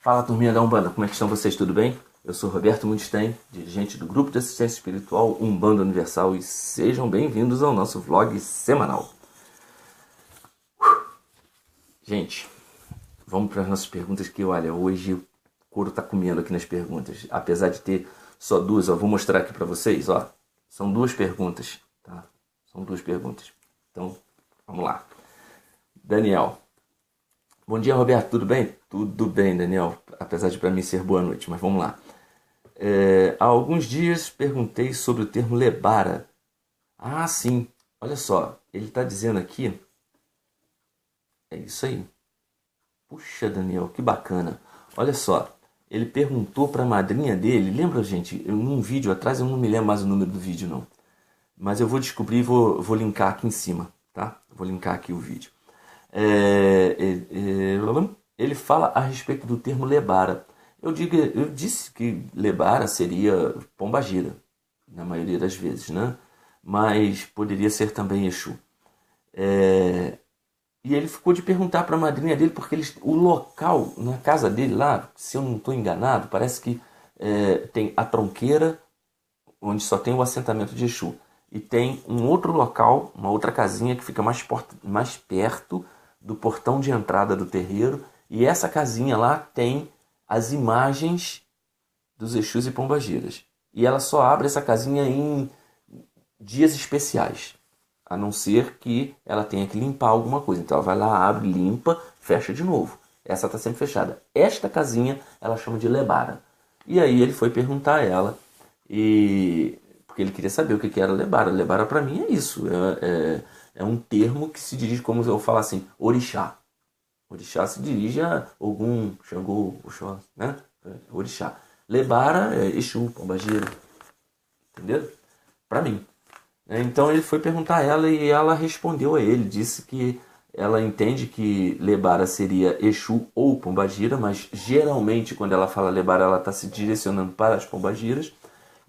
Fala, turminha da Umbanda, como é que estão vocês? Tudo bem? Eu sou Roberto Mundstein, dirigente do Grupo de Assistência Espiritual Umbanda Universal, e sejam bem-vindos ao nosso vlog semanal. Gente, vamos para as nossas perguntas, que olha, hoje o couro tá comendo aqui nas perguntas. Apesar de ter só duas, vou mostrar aqui para vocês, ó. São duas perguntas, tá? São duas perguntas. Então, vamos lá. Daniel. Bom dia, Roberto, tudo bem? Tudo bem, Daniel, apesar de para mim ser boa noite, mas vamos lá. Há alguns dias perguntei sobre o termo lebara. Ah, sim, olha só, ele está dizendo aqui, é isso aí. Puxa, Daniel, que bacana. Olha só, ele perguntou para a madrinha dele, lembra, gente, num vídeo atrás, eu não me lembro mais o número do vídeo, não. Mas eu vou descobrir e vou linkar aqui em cima, tá? Vou linkar aqui o vídeo. Ele fala a respeito do termo lebara. Eu disse que lebara seria pombagira, na maioria das vezes, né? Mas poderia ser também Exu. E ele ficou de perguntar para a madrinha dele, porque o local, na casa dele lá, se eu não estou enganado, parece que tem a tronqueira, onde só tem o assentamento de Exu. E tem um outro local, uma outra casinha que fica mais perto do portão de entrada do terreiro. E essa casinha lá tem as imagens dos Exus e Pombagiras. E ela só abre essa casinha em dias especiais. A não ser que ela tenha que limpar alguma coisa. Então ela vai lá, abre, limpa, fecha de novo. Essa está sempre fechada. Esta casinha ela chama de lebara. E aí ele foi perguntar a ela, porque ele queria saber o que era lebara. Lebara para mim é isso. É um termo que se dirige, como eu falar assim, orixá. Orixá se dirige a Ogum, Xangô, Oxó, né? Orixá. Lebara é Exu, Pombagira. Entendeu? Para mim. Então ele foi perguntar a ela e ela respondeu a ele. Disse que ela entende que Lebara seria Exu ou Pombagira, mas geralmente quando ela fala Lebara ela está se direcionando para as Pombagiras.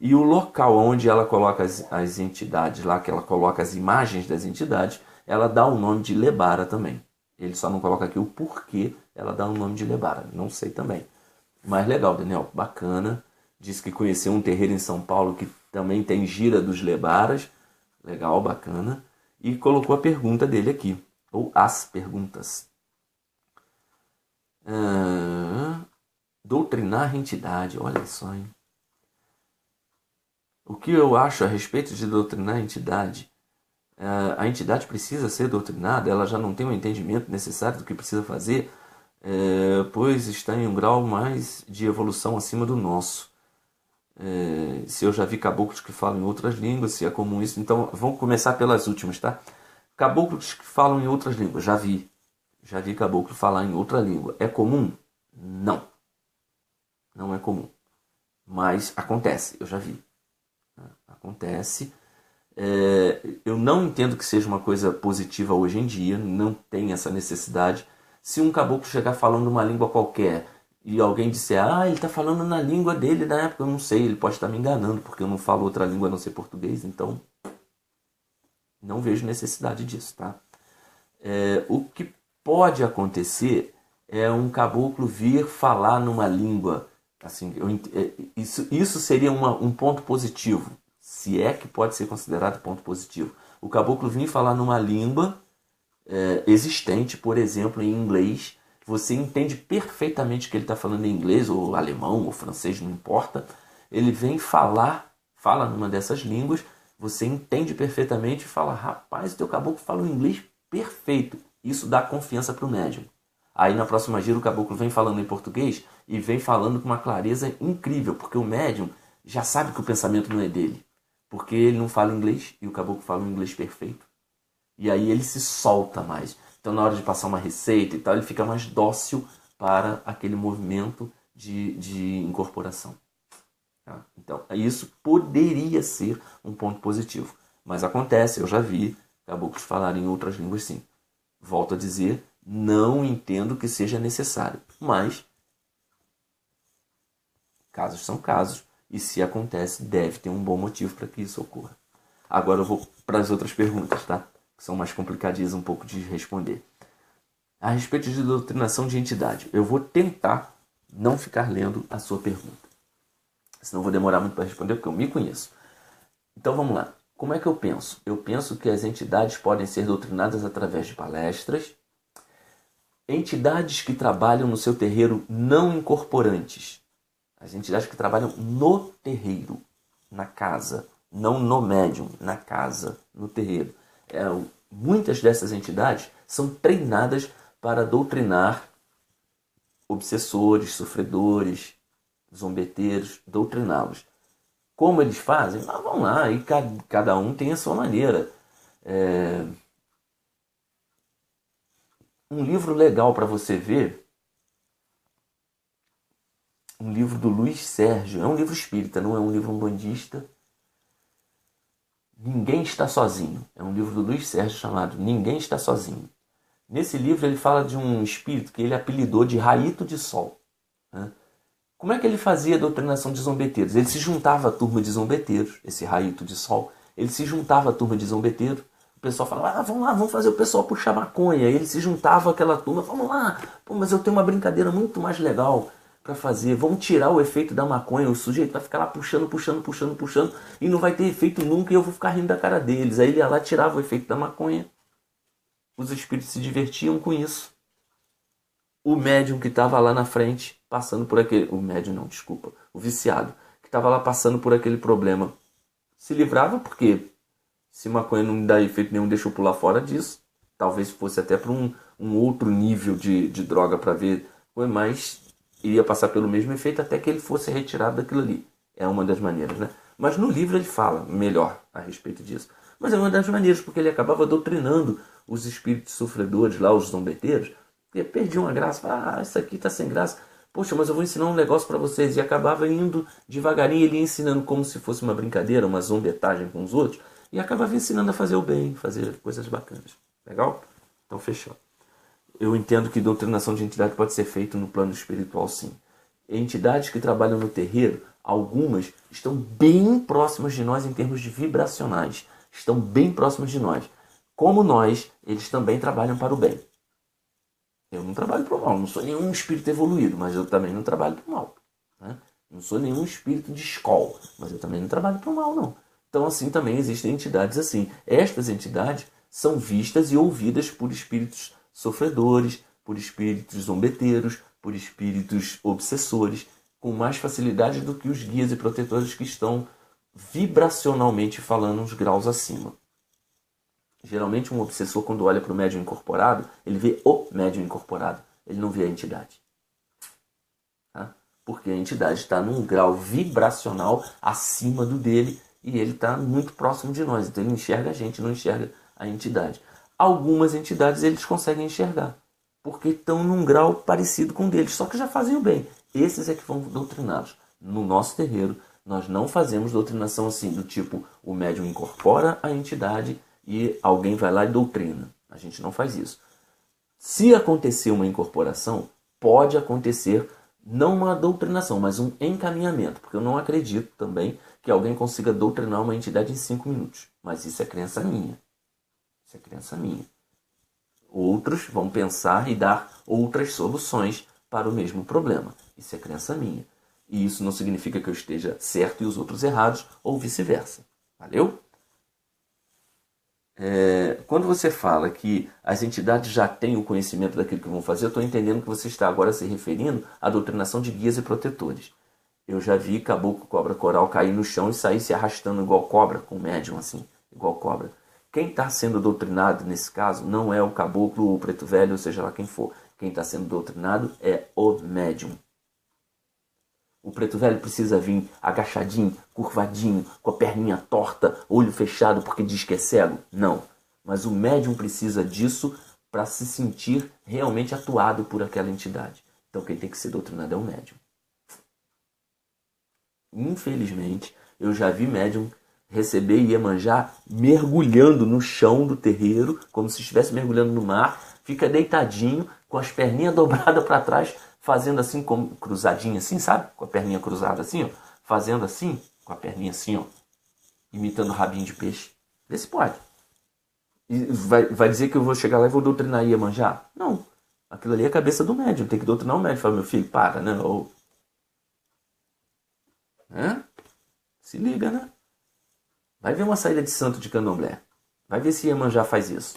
E o local onde ela coloca as entidades, lá que ela coloca as imagens das entidades, ela dá o nome de lebara também. Ele só não coloca aqui o porquê ela dá o nome de lebara. Não sei também. Mas legal, Daniel, bacana. Disse que conheceu um terreiro em São Paulo que também tem gira dos lebaras. Legal, bacana. E colocou a pergunta dele aqui. Ou as perguntas. Doutrinar a entidade. Olha só, hein? O que eu acho a respeito de doutrinar a entidade? A entidade precisa ser doutrinada, ela já não tem o entendimento necessário do que precisa fazer, pois está em um grau mais de evolução acima do nosso. Se eu já vi caboclos que falam em outras línguas, se é comum isso, então vamos começar pelas últimas, tá? Caboclos que falam em outras línguas, já vi. Já vi caboclo falar em outra língua. É comum? Não. Não é comum. Mas acontece, eu já vi. Acontece. Eu não entendo que seja uma coisa positiva hoje em dia, não tem essa necessidade. Se um caboclo chegar falando uma língua qualquer e alguém disser, ele está falando na língua dele na época, eu não sei, ele pode estar me enganando, porque eu não falo outra língua a não ser português, então não vejo necessidade disso, tá? O que pode acontecer é um caboclo vir falar numa língua, assim, isso seria um ponto positivo. Se é que pode ser considerado ponto positivo. O caboclo vir falar numa língua existente, por exemplo, em inglês. Você entende perfeitamente que ele está falando em inglês, ou alemão, ou francês, não importa. Ele vem fala numa dessas línguas, você entende perfeitamente e fala, rapaz, o teu caboclo fala um inglês perfeito. Isso dá confiança para o médium. Aí na próxima gira o caboclo vem falando em português e vem falando com uma clareza incrível, porque o médium já sabe que o pensamento não é dele. Porque ele não fala inglês e o caboclo fala um inglês perfeito. E aí ele se solta mais. Então na hora de passar uma receita e tal, ele fica mais dócil para aquele movimento de incorporação. Tá? Então isso poderia ser um ponto positivo. Mas acontece, eu já vi caboclos falarem em outras línguas sim. Volto a dizer, não entendo que seja necessário. Mas casos são casos. E se acontece, deve ter um bom motivo para que isso ocorra. Agora eu vou para as outras perguntas, tá? Que são mais complicadinhas um pouco de responder. A respeito de doutrinação de entidade, eu vou tentar não ficar lendo a sua pergunta. Senão eu vou demorar muito para responder, porque eu me conheço. Então vamos lá. Como é que eu penso? Eu penso que as entidades podem ser doutrinadas através de palestras, entidades que trabalham no seu terreiro não incorporantes, as entidades que trabalham no terreiro, na casa, não no médium, na casa, no terreiro. Muitas dessas entidades são treinadas para doutrinar obsessores, sofredores, zombeteiros, doutriná-los. Como eles fazem? Vamos lá, e cada um tem a sua maneira. Um livro legal para você ver, um livro do Luiz Sérgio, é um livro espírita, não é um livro umbandista. Ninguém está sozinho. É um livro do Luiz Sérgio chamado Ninguém Está Sozinho. Nesse livro ele fala de um espírito que ele apelidou de Raito de Sol. Como é que ele fazia a doutrinação de zombeteiros? Ele se juntava à turma de zombeteiros, esse Raito de Sol. Ele se juntava à turma de zombeteiros. O pessoal falava, vamos lá, vamos fazer o pessoal puxar maconha. Ele se juntava àquela turma, vamos lá, mas eu tenho uma brincadeira muito mais legal para fazer. Vamos tirar o efeito da maconha. O sujeito vai ficar lá puxando e não vai ter efeito nunca e eu vou ficar rindo da cara deles. Aí ele ia lá, tirava o efeito da maconha. Os espíritos se divertiam com isso. O médium que estava lá na frente, passando por aquele... O médium não, desculpa. O viciado, que estava lá passando por aquele problema, se livrava porque se maconha não dá efeito nenhum, deixa eu pular fora disso. Talvez fosse até para um outro nível de droga para ver, mas iria passar pelo mesmo efeito até que ele fosse retirado daquilo ali. É uma das maneiras, né? Mas no livro ele fala melhor a respeito disso. Mas é uma das maneiras, porque ele acabava doutrinando os espíritos sofredores lá, os zombeteiros, e perdiam a graça. Isso aqui tá sem graça. Poxa, mas eu vou ensinar um negócio para vocês. E acabava indo devagarinho, ele ia ensinando como se fosse uma brincadeira, uma zombetagem com os outros, e acabava ensinando a fazer o bem, fazer coisas bacanas. Legal? Então fechou. Eu entendo que doutrinação de entidade pode ser feita no plano espiritual, sim. Entidades que trabalham no terreiro, algumas estão bem próximas de nós em termos de vibracionais. Estão bem próximas de nós. Como nós, eles também trabalham para o bem. Eu não trabalho para o mal, não sou nenhum espírito evoluído, mas eu também não trabalho para o mal. Né? Não sou nenhum espírito de escola, mas eu também não trabalho para o mal, não. Então, assim, também existem entidades assim. Estas entidades são vistas e ouvidas por espíritos sofredores, por espíritos zombeteiros, por espíritos obsessores, com mais facilidade do que os guias e protetores que estão vibracionalmente falando uns graus acima. Geralmente um obsessor, quando olha para o médium incorporado, ele vê o médium incorporado, ele não vê a entidade. Tá? Porque a entidade está num grau vibracional acima do dele e ele está muito próximo de nós. Então ele enxerga a gente, não enxerga a entidade. Algumas entidades eles conseguem enxergar, porque estão num grau parecido com o deles, só que já fazem o bem. Esses é que vão doutriná-los. No nosso terreiro, nós não fazemos doutrinação assim, do tipo, o médium incorpora a entidade e alguém vai lá e doutrina. A gente não faz isso. Se acontecer uma incorporação, pode acontecer não uma doutrinação, mas um encaminhamento, porque eu não acredito também que alguém consiga doutrinar uma entidade em 5 minutos. Mas isso é crença minha. Isso é crença minha. Outros vão pensar e dar outras soluções para o mesmo problema. Isso é crença minha. E isso não significa que eu esteja certo e os outros errados, ou vice-versa. Valeu? Quando você fala que as entidades já têm o conhecimento daquilo que vão fazer, eu estou entendendo que você está agora se referindo à doutrinação de guias e protetores. Eu já vi caboclo cobra coral cair no chão e sair se arrastando igual cobra, com médium assim, igual cobra. Quem está sendo doutrinado nesse caso não é o caboclo ou o preto velho, ou seja lá quem for. Quem está sendo doutrinado é o médium. O preto velho precisa vir agachadinho, curvadinho, com a perninha torta, olho fechado porque diz que é cego? Não. Mas o médium precisa disso para se sentir realmente atuado por aquela entidade. Então quem tem que ser doutrinado é o médium. Infelizmente, eu já vi médium receber Iemanjá mergulhando no chão do terreiro, como se estivesse mergulhando no mar, fica deitadinho, com as perninhas dobradas para trás, fazendo assim, como cruzadinho assim, sabe? Com a perninha cruzada assim, ó. Fazendo assim, com a perninha assim, ó. Imitando o rabinho de peixe. Vê se pode. E vai dizer que eu vou chegar lá e vou doutrinar Iemanjá? Não. Aquilo ali é a cabeça do médium. Tem que doutrinar o médium. Fala, meu filho, para, né? Ou, né? Se liga, né? Vai ver uma saída de santo de candomblé. Vai ver se Iemanjá faz isso.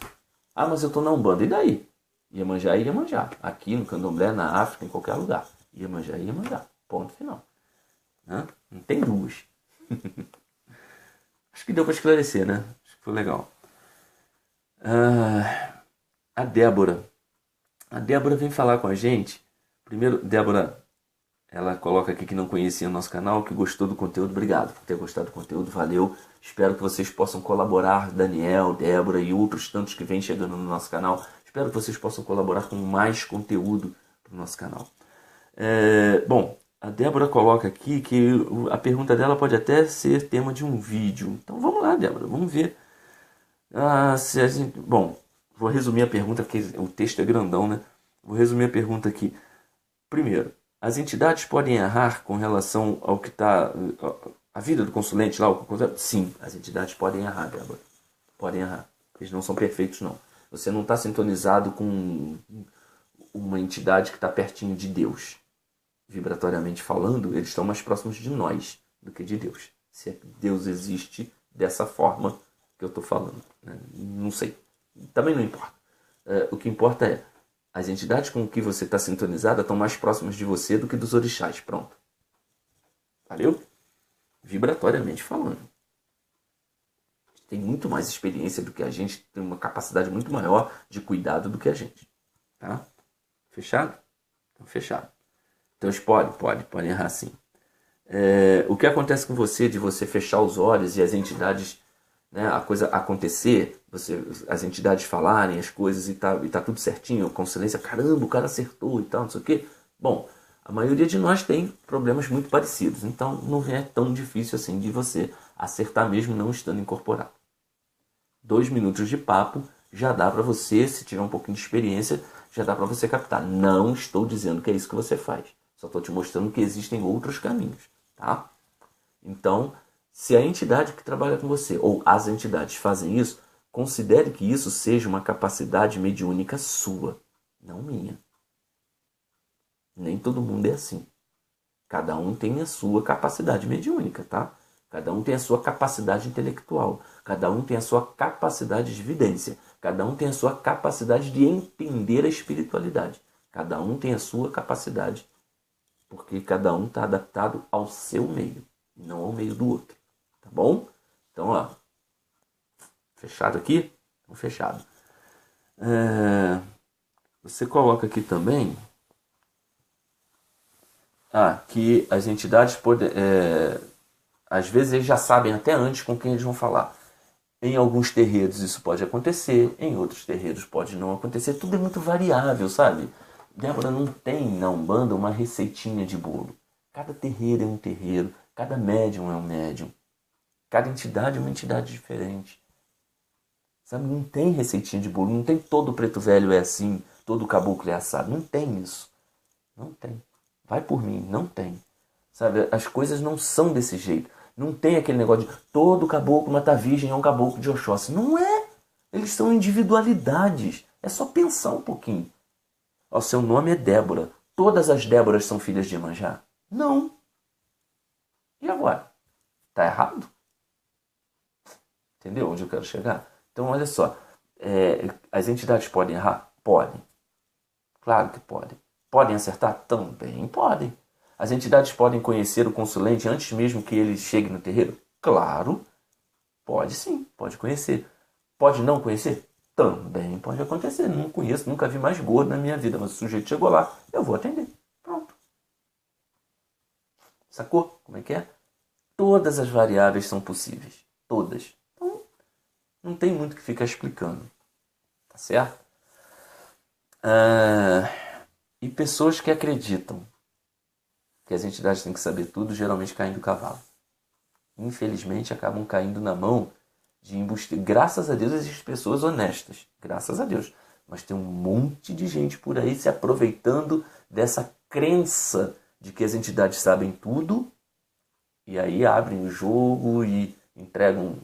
Ah, mas eu tô na Umbanda. E daí? Iemanjá é Iemanjá. Aqui no candomblé, na África, em qualquer lugar. Iemanjá é Iemanjá. Ponto final. Né? Não tem duas. Acho que deu para esclarecer, né? Acho que foi legal. A Débora. A Débora vem falar com a gente. Primeiro, Débora, ela coloca aqui que não conhecia o nosso canal, que gostou do conteúdo. Obrigado por ter gostado do conteúdo, valeu. Espero que vocês possam colaborar, Daniel, Débora e outros tantos que vêm chegando no nosso canal. Espero que vocês possam colaborar com mais conteúdo para o nosso canal. Bom, a Débora coloca aqui que a pergunta dela pode até ser tema de um vídeo. Então vamos lá, Débora, vamos ver. Se a gente... Bom, vou resumir a pergunta, porque o texto é grandão, né? Vou resumir a pergunta aqui. Primeiro, as entidades podem errar com relação ao que está... A vida do consulente lá? Sim, as entidades podem errar, Débora. Podem errar. Eles não são perfeitos, não. Você não está sintonizado com uma entidade que está pertinho de Deus. Vibratoriamente falando, eles estão mais próximos de nós do que de Deus. Se Deus existe dessa forma que eu estou falando, né? Não sei. Também não importa. O que importa é as entidades com que você está sintonizada estão mais próximas de você do que dos orixás. Pronto. Valeu? Vibratoriamente falando. Tem muito mais experiência do que a gente, tem uma capacidade muito maior de cuidado do que a gente. Tá? Fechado? Então, fechado. Então eles podem errar sim. O que acontece com você de você fechar os olhos e as entidades, né, a coisa acontecer, as entidades falarem as coisas e tá tudo certinho, com silêncio, caramba, o cara acertou e tal, não sei o quê. Bom, a maioria de nós tem problemas muito parecidos, então não é tão difícil assim de você acertar mesmo não estando incorporado. 2 minutos de papo já dá para você, se tiver um pouquinho de experiência, já dá para você captar. Não estou dizendo que é isso que você faz. Só estou te mostrando que existem outros caminhos, tá? Então, se a entidade que trabalha com você, ou as entidades fazem isso, considere que isso seja uma capacidade mediúnica sua, não minha. Nem todo mundo é assim. Cada um tem a sua capacidade mediúnica, tá? Cada um tem a sua capacidade intelectual. Cada um tem a sua capacidade de vidência. Cada um tem a sua capacidade de entender a espiritualidade. Cada um tem a sua capacidade, porque cada um está adaptado ao seu meio, não ao meio do outro. Tá bom? Então, ó, fechado aqui? Então, fechado. Você coloca aqui também que as entidades podem... às vezes eles já sabem até antes com quem eles vão falar. Em alguns terreiros isso pode acontecer, em outros terreiros pode não acontecer. Tudo é muito variável, sabe? Débora, não tem na Umbanda uma receitinha de bolo. Cada terreiro é um terreiro, cada médium é um médium. Cada entidade é uma entidade diferente. Sabe? Não tem receitinha de bolo, não tem todo preto velho é assim, todo caboclo é assado. Não tem isso. Não tem. Vai por mim, não tem. Sabe? As coisas não são desse jeito. Não tem aquele negócio de todo caboclo mata virgem é um caboclo de Oxóssi. Não é. Eles são individualidades. É só pensar um pouquinho. O seu nome é Débora. Todas as Déboras são filhas de Iemanjá? Não. E agora? Tá errado? Entendeu onde eu quero chegar? Então, olha só. As entidades podem errar? Podem. Claro que podem. Podem acertar? Também podem. As entidades podem conhecer o consulente antes mesmo que ele chegue no terreiro? Claro. Pode sim, pode conhecer. Pode não conhecer? Também pode acontecer. Não conheço, nunca vi mais gordo na minha vida, mas o sujeito chegou lá, eu vou atender. Pronto. Sacou como é que é? Todas as variáveis são possíveis. Todas. Então, não tem muito que ficar explicando. Tá certo? E pessoas que acreditam que as entidades têm que saber tudo, geralmente caem do cavalo. Infelizmente, acabam caindo na mão de embuste. Graças a Deus existem pessoas honestas. Graças a Deus. Mas tem um monte de gente por aí se aproveitando dessa crença de que as entidades sabem tudo. E aí abrem o jogo e entregam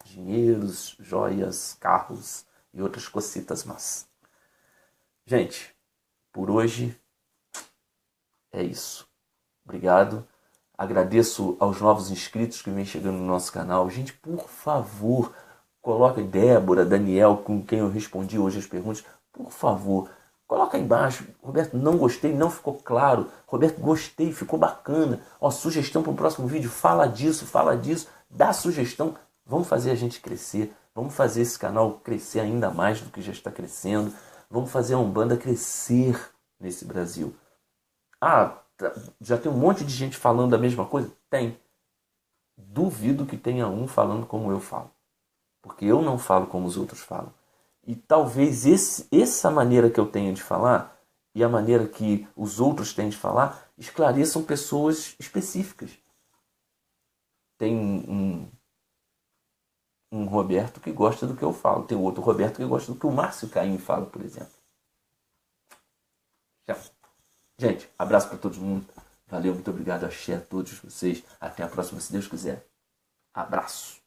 dinheiros, joias, carros e outras cositas más. Gente, por hoje é isso. Obrigado. Agradeço aos novos inscritos que vêm chegando no nosso canal. Gente, por favor, coloca Débora, Daniel, com quem eu respondi hoje as perguntas. Por favor, coloca aí embaixo. Roberto, não gostei, não ficou claro. Roberto, gostei, ficou bacana. Ó, sugestão para o próximo vídeo. Fala disso, dá sugestão. Vamos fazer a gente crescer. Vamos fazer esse canal crescer ainda mais do que já está crescendo. Vamos fazer a Umbanda crescer nesse Brasil. Ah, já tem um monte de gente falando a mesma coisa? Tem. Duvido que tenha um falando como eu falo. Porque eu não falo como os outros falam. E talvez essa maneira que eu tenho de falar e a maneira que os outros têm de falar esclareçam pessoas específicas. Tem um Roberto que gosta do que eu falo. Tem outro Roberto que gosta do que o Márcio Caim fala, por exemplo. Tchau. Gente, abraço para todo mundo. Valeu, muito obrigado. Axé a todos vocês. Até a próxima, se Deus quiser. Abraço.